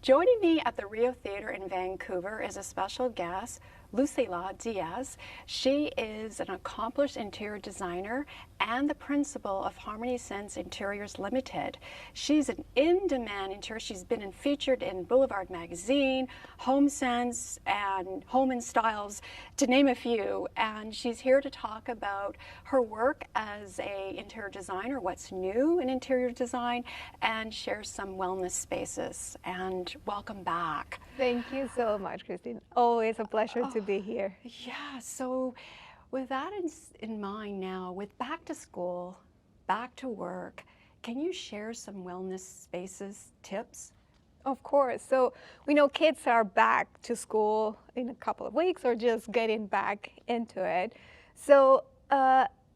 Joining me at the Rio Theater in Vancouver is a special guest, Lucila Diaz. She is an accomplished interior designer and the principal of Harmony Sense Interiors Limited. She's an in-demand interior. She's been featured in Boulevard Magazine, Home Sense, and Home and Styles, to name a few. And she's here to talk about her work as an interior designer, what's new in interior design, and share some wellness spaces. And welcome back. Thank you so much, Christine. Always a pleasure to be here. Yeah, so with that in mind now, with back to school, back to work, can you share some wellness spaces tips? Of course. So we know kids are back to school in a couple of weeks or just getting back into it. So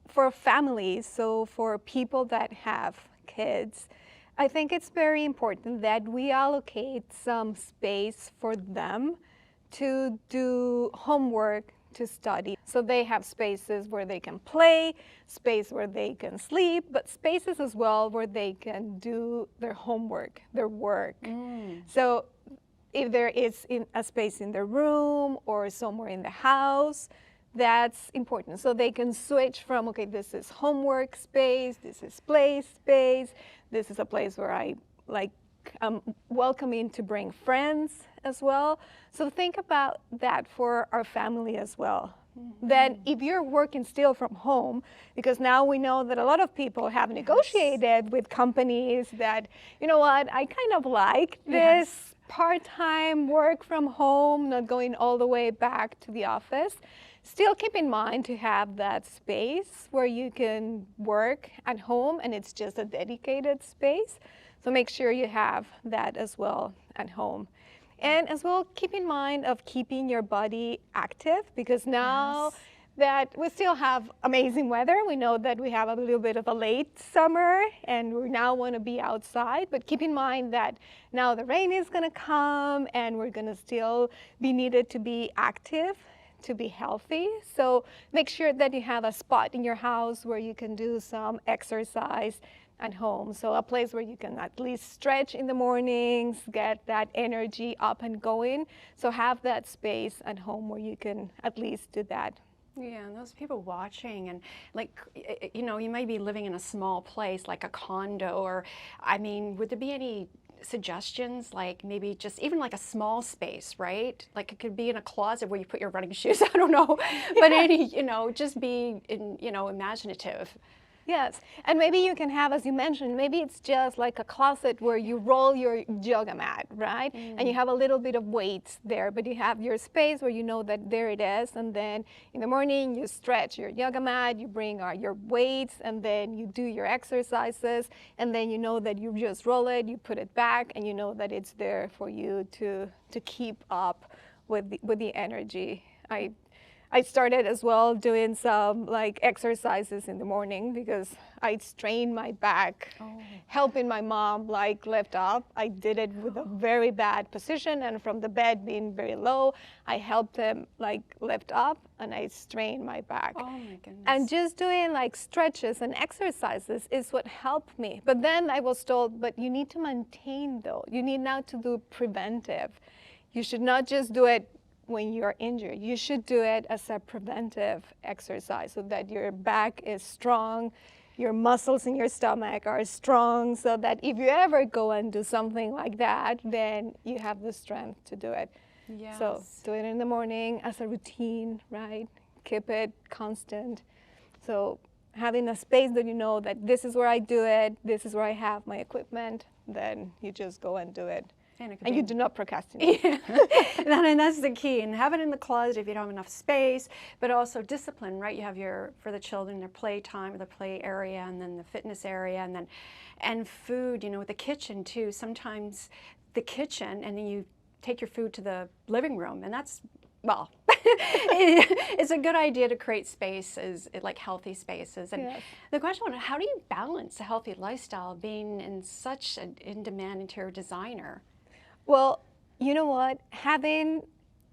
for families, so for people that have kids, I think it's very important that we allocate some space for them to do homework, to study. So they have spaces where they can play, space where they can sleep, but spaces as well where they can do their homework, their work. So if there is a space in the room or somewhere in the house, that's important. So they can switch from, okay, this is homework space, this is play space, this is a place where I welcoming to bring friends as well. So think about that for our family as well. Then if you're working still from home, because now we know that a lot of people have negotiated with companies that, you know what, I kind of like this part-time work from home, not going all the way back to the office. Still keep in mind to have that space where you can work at home and it's just a dedicated space. So make sure you have that as well at home. And as well, keep in mind of keeping your body active, because now that we still have amazing weather, we know that we have a little bit of a late summer and we now want to be outside, but keep in mind that now the rain is going to come and we're going to still be needed to be active, to be healthy. So make sure that you have a spot in your house where you can do some exercise at home. So a place where you can at least stretch in the mornings, get that energy up and going. So have that space at home where you can at least do that. Yeah, and those people watching, and like, you know, you might be living in a small place like a condo, or, I mean, would there be any suggestions, like maybe just even like a small space, right? Like it could be in a closet where you put your running shoes, I don't know, but any, you know, just be, imaginative. Yes, and maybe you can have, as you mentioned, maybe it's just like a closet where you roll your yoga mat, right? And you have a little bit of weights there, but you have your space where you know that there it is, and then in the morning you stretch your yoga mat, you bring your weights, and then you do your exercises, and then you know that you just roll it, you put it back, and you know that it's there for you to keep up with the energy. I started as well doing some like exercises in the morning because I strained my back, helping my mom like lift up. I did it with a very bad position, and from the bed being very low, I helped him like lift up, and I strained my back. Oh my goodness. And just doing like stretches and exercises is what helped me. But then I was told, but you need to maintain though. You need now to do preventive. You should not just do it when you're injured. You should do it as a preventive exercise so that your back is strong, your muscles in your stomach are strong, so that if you ever go and do something like that, then you have the strength to do it. Yes. So do it in the morning as a routine, right? Keep it constant. So having a space that you know that this is where I do it, this is where I have my equipment, then you just go and do it. And you do not procrastinate. Yeah. And that's the key. And have it in the closet if you don't have enough space, but also discipline, right? You have for the children, their play time, the play area, and then the fitness area, and food, you know, with the kitchen too. Sometimes the kitchen, and then you take your food to the living room, and that's, well, it's a good idea to create spaces, like healthy spaces. And the question was, how do you balance a healthy lifestyle being in such an in-demand interior designer? Well, you know what? Having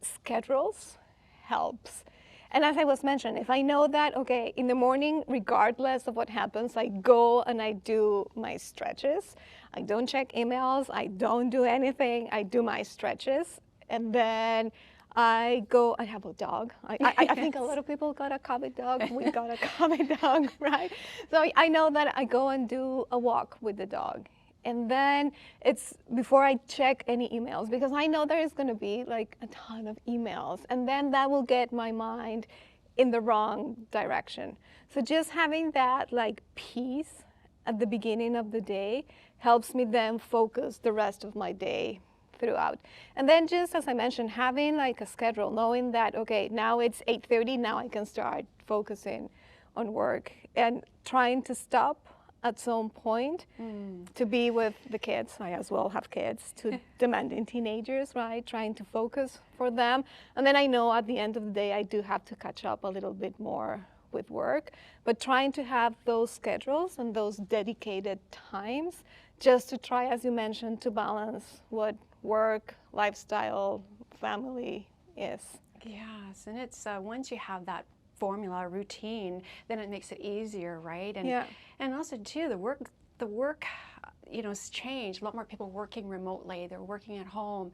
schedules helps. And as I was mentioning, if I know that, okay, in the morning, regardless of what happens, I go and I do my stretches. I don't check emails. I don't do anything. I do my stretches. And then I go, I have a dog. I think a lot of people got a COVID dog. We got a COVID dog, right? So I know that I go and do a walk with the dog. And then it's before I check any emails, because I know there is going to be like a ton of emails, and then that will get my mind in the wrong direction. So just having that like peace at the beginning of the day helps me then focus the rest of my day throughout. And then just as I mentioned, having like a schedule, knowing that, okay, now it's 8:30, now I can start focusing on work, and trying to stop at some point to be with the kids. I as well have kids, two demanding teenagers, right? Trying to focus for them. And then I know at the end of the day, I do have to catch up a little bit more with work, but trying to have those schedules and those dedicated times just to try, as you mentioned, to balance what work, lifestyle, family is. Yes, and it's once you have that formula, routine, then it makes it easier, right? And Yeah. and also too, the work, you know, has changed. A lot more people working remotely. They're working at home.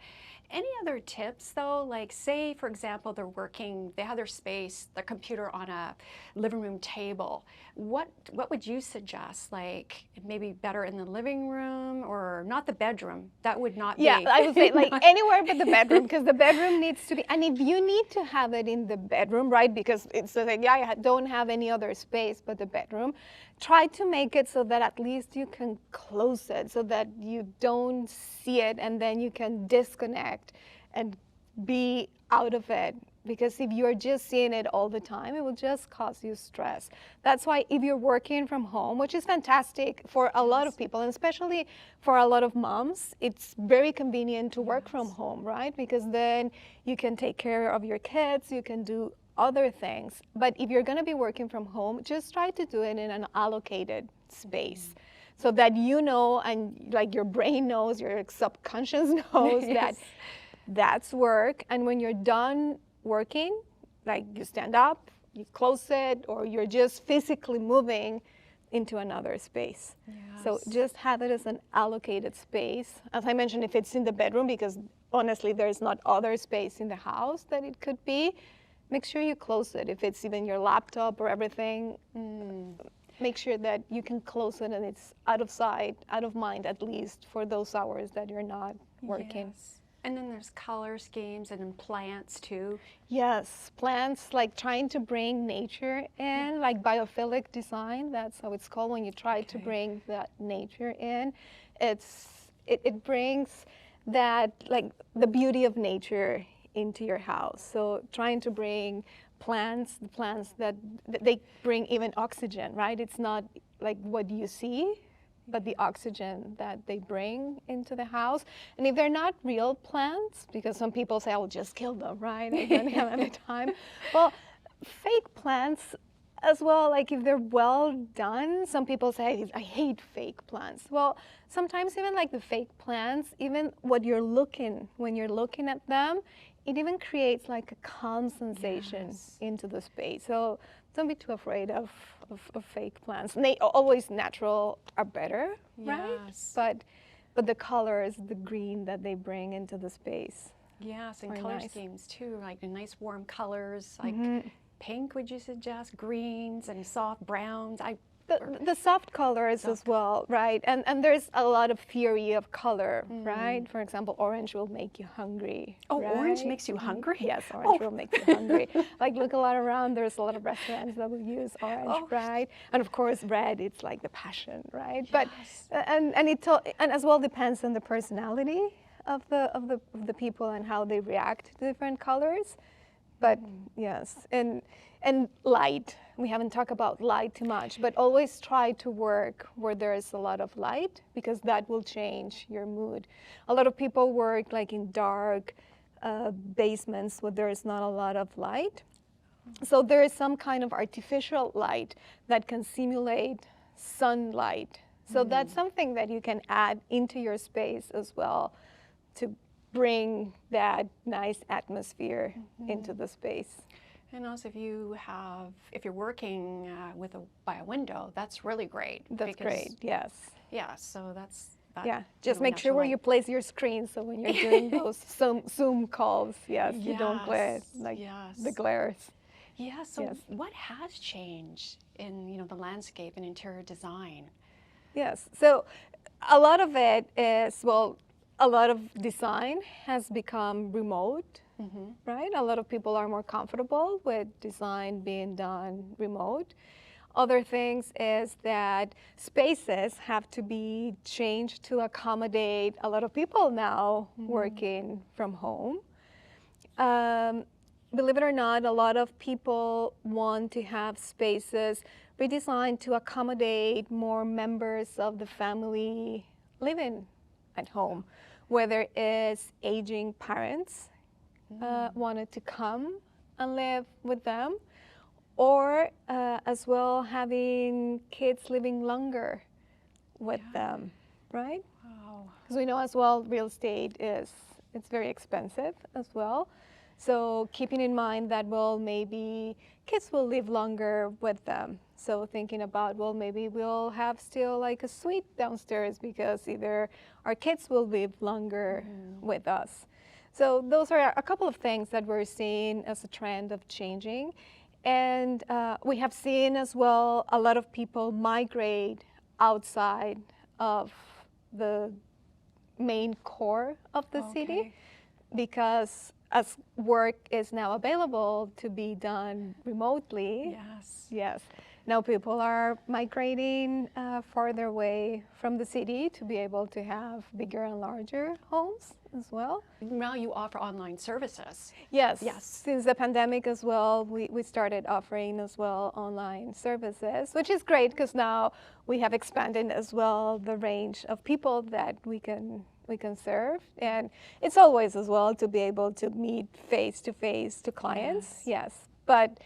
Any other tips though? Like say, for example, they have their space, their computer on a living room table. What would you suggest? Like maybe better in the living room or not the bedroom? That would not be. Yeah, I would say like anywhere but the bedroom, because the bedroom needs to be, and if you need to have it in the bedroom, right, because it's like, yeah, I don't have any other space but the bedroom, try to make it so that at least you can close it so that you don't see it, and then you can disconnect and be out of it. Because if you're just seeing it all the time, it will just cause you stress. That's why if you're working from home, which is fantastic for a lot of people, and especially for a lot of moms, it's very convenient to work from home, right? Because then you can take care of your kids, you can do other things. But if you're going to be working from home, just try to do it in an allocated space. So that you know, and like your brain knows, your subconscious knows that that's work. And when you're done working, like you stand up, you close it, or you're just physically moving into another space. So just have it as an allocated space. As I mentioned, if it's in the bedroom, because honestly, there's not other space in the house that it could be, make sure you close it. If it's even your laptop or everything, make sure that you can close it and it's out of sight, out of mind, at least for those hours that you're not working. Yes. And then there's color schemes and then plants too. Yes, plants, like trying to bring nature in, like biophilic design, that's how it's called, when you try to bring that nature in. It brings that, like the beauty of nature into your house. So trying to bring plants, the plants that they bring even oxygen, right? It's not like what you see, but the oxygen that they bring into the house. And if they're not real plants, because some people say, I'll just kill them, right? I don't have any time. Well, fake plants as well, like if they're well done, some people say, I hate fake plants. Well, sometimes even like the fake plants, even when you're looking at them, it even creates like a calm sensation into the space. So don't be too afraid of fake plants. And they always natural are better, right? But the colors, the green that they bring into the space. Yes, and color schemes too, like the nice warm colors, like pink, would you suggest? Greens and soft browns. The soft colors as well, right? And there's a lot of theory of color, right? For example, orange will make you hungry. Oh, right? Orange makes you hungry? Yes, orange will make you hungry. Like look a lot around, there's a lot of restaurants that will use orange, right? And of course, red, it's like the passion, right? But and as well depends on the personality of the people and how they react to different colors. But yes, and light. We haven't talked about light too much, but always try to work where there is a lot of light, because that will change your mood. A lot of people work like in dark basements where there is not a lot of light. So there is some kind of artificial light that can simulate sunlight. So that's something that you can add into your space as well to bring that nice atmosphere into the space. And also, if you're working by a window, that's really great. That's great. Yes. Yeah. So that's that. Yeah. Just make sure where you place your screen, so when you're doing those Zoom calls, yes, you don't glare like the glares. Yeah. So what has changed in the landscape and interior design? Yes. So a lot of it is, a lot of design has become remote, right? A lot of people are more comfortable with design being done remote. Other things is that spaces have to be changed to accommodate a lot of people now working from home. Believe it or not, a lot of people want to have spaces redesigned to accommodate more members of the family living at home, whether it's aging parents wanted to come and live with them, or as well having kids living longer with them, right? Wow. Because we know as well real estate it's very expensive as well. So keeping in mind that, maybe kids will live longer with them. So thinking about, maybe we'll have still like a suite downstairs because either our kids will live longer with us. So those are a couple of things that we're seeing as a trend of changing. And we have seen as well a lot of people migrate outside of the main core of the city, because as work is now available to be done remotely, yes, now people are migrating farther away from the city to be able to have bigger and larger homes as well. Now you offer online services. Yes. Since the pandemic as well, we started offering as well online services, which is great because now we have expanded as well the range of people that we can serve. And it's always as well to be able to meet face to face to clients. Yes. But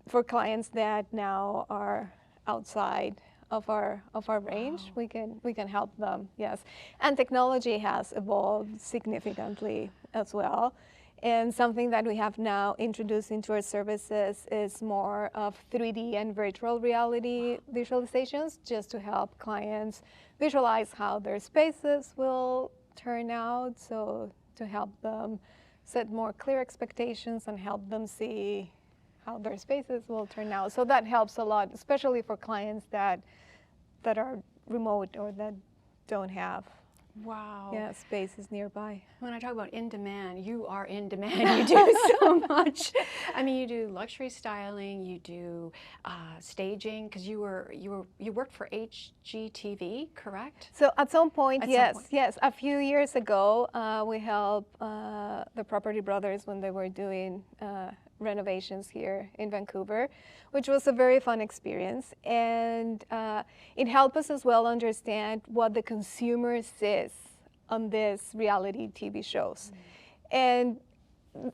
for clients that now are outside of our range, we can help them. Yes. And technology has evolved significantly as well. And something that we have now introduced into our services is more of 3D and virtual reality visualizations, just to help clients visualize how their spaces will turn out. So to help them set more clear expectations and help them see how their spaces will turn out. So that helps a lot, especially for clients that are remote or that don't have spaces nearby. When I talk about in demand, you are in demand. You do so much. I mean, you do luxury styling, you do staging, because you worked for HGTV, correct? So at some point, yes. A few years ago, we helped the Property Brothers when they were doing renovations here in Vancouver, which was a very fun experience. And it helped us as well understand what the consumer sees on these reality TV shows. And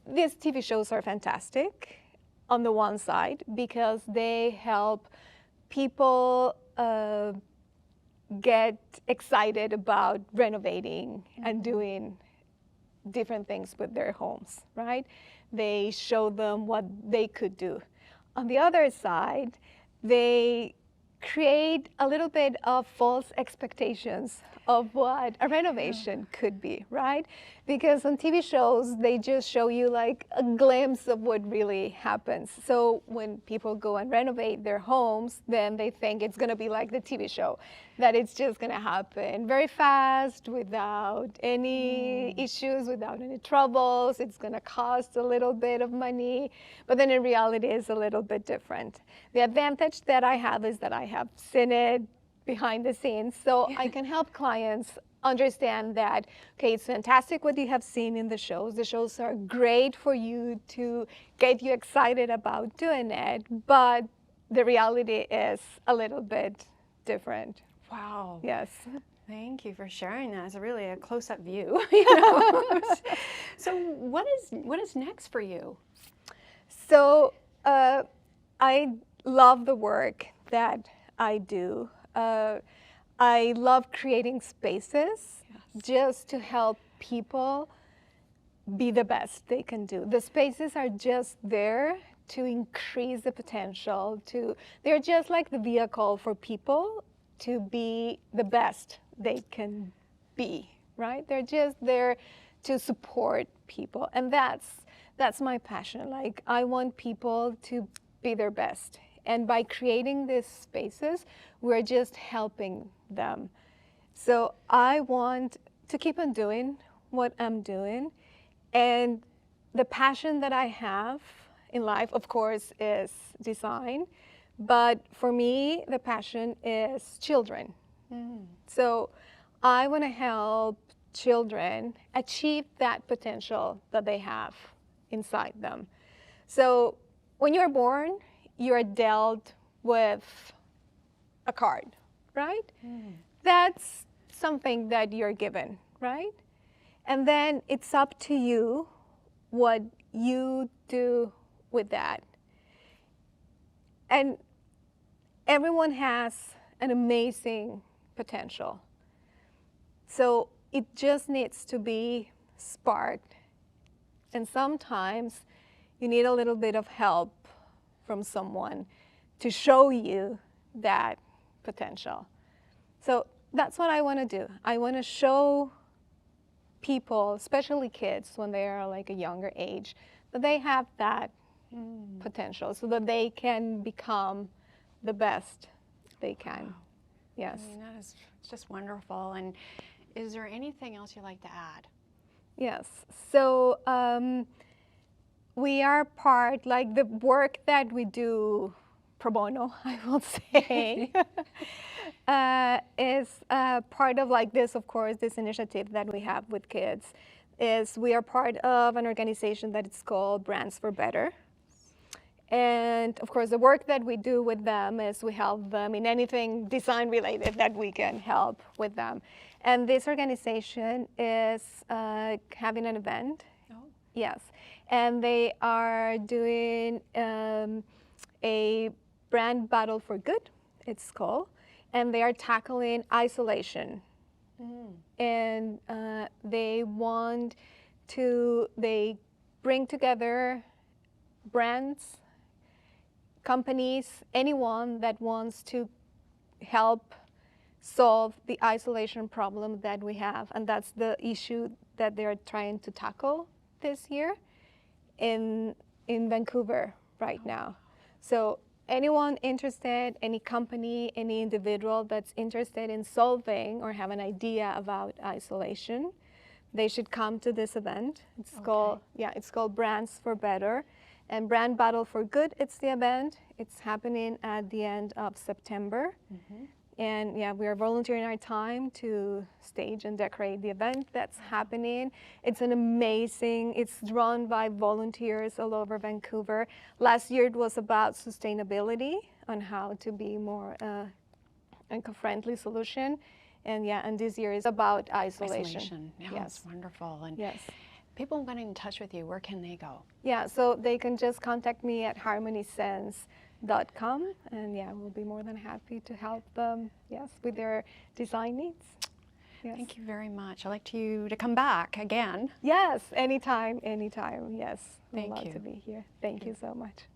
these TV shows are fantastic on the one side because they help people get excited about renovating and doing different things with their homes, right? They show them what they could do. On the other side, they create a little bit of false expectations of what a renovation could be, right? Because on TV shows, they just show you like a glimpse of what really happens. So when people go and renovate their homes, then they think it's gonna be like the TV show, that it's just gonna happen very fast without any issues, without any troubles. It's gonna cost a little bit of money, but then in reality it's a little bit different. The advantage that I have is that I have seen it behind the scenes, so I can help clients understand that, okay, it's fantastic what you have seen in the shows. The shows are great for you to get you excited about doing it, but the reality is a little bit different. Wow. Yes. Thank you for sharing that. It's really a close-up view. You know? So what is next for you? So I love the work that I do. I love creating spaces just to help people be the best they can do. The spaces are just there to increase the potential. They're just like the vehicle for people to be the best they can be, right? They're just there to support people, and that's my passion. Like, I want people to be their best, and by creating these spaces, we're just helping them. So I want to keep on doing what I'm doing, and the passion that I have in life, of course, is design, but for me, the passion is children. So I want to help children achieve that potential that they have inside them. So when you're born, you're dealt with a card, right? That's something that you're given, right? And then it's up to you what you do with that. And everyone has an amazing potential. So it just needs to be sparked. And sometimes you need a little bit of help from someone to show you that potential. So that's what I want to do. I want to show people, especially kids when they are like a younger age, that they have that potential so that they can become the best they can. Wow. Yes. I mean, that is just wonderful. And is there anything else you'd like to add? Yes. So we are part, like the work that we do pro bono, I will say, is part of like this, of course, this initiative that we have with kids. Is we are part of an organization that is called Brands for Better. And of course, the work that we do with them is we help them in anything design related that we can help with them. And this organization is having an event. Oh. Yes. And they are doing a brand battle for good, it's called. And they are tackling isolation. And they bring together brands, companies, anyone that wants to help solve the isolation problem that we have. And that's the issue that they're trying to tackle this year in Vancouver right now. So anyone interested, any company, any individual that's interested in solving or have an idea about isolation, they should come to this event. It's called Brands for Better. And Brand Battle for Good, it's the event. It's happening at the end of September. And yeah, we are volunteering our time to stage and decorate the event that's happening. It's run by volunteers all over Vancouver. Last year it was about sustainability, on how to be more eco-friendly solution. And this year is about isolation. Yeah, Yes. that's wonderful. And Yes. people getting in touch with you, where can they go? Yeah, so they can just contact me at harmonysense.com, and yeah, we'll be more than happy to help them, yes, with their design needs. Yes. Thank you very much. I'd like you to come back again. Yes, anytime, yes. Thank I'd love you. to be here. Thank you so much.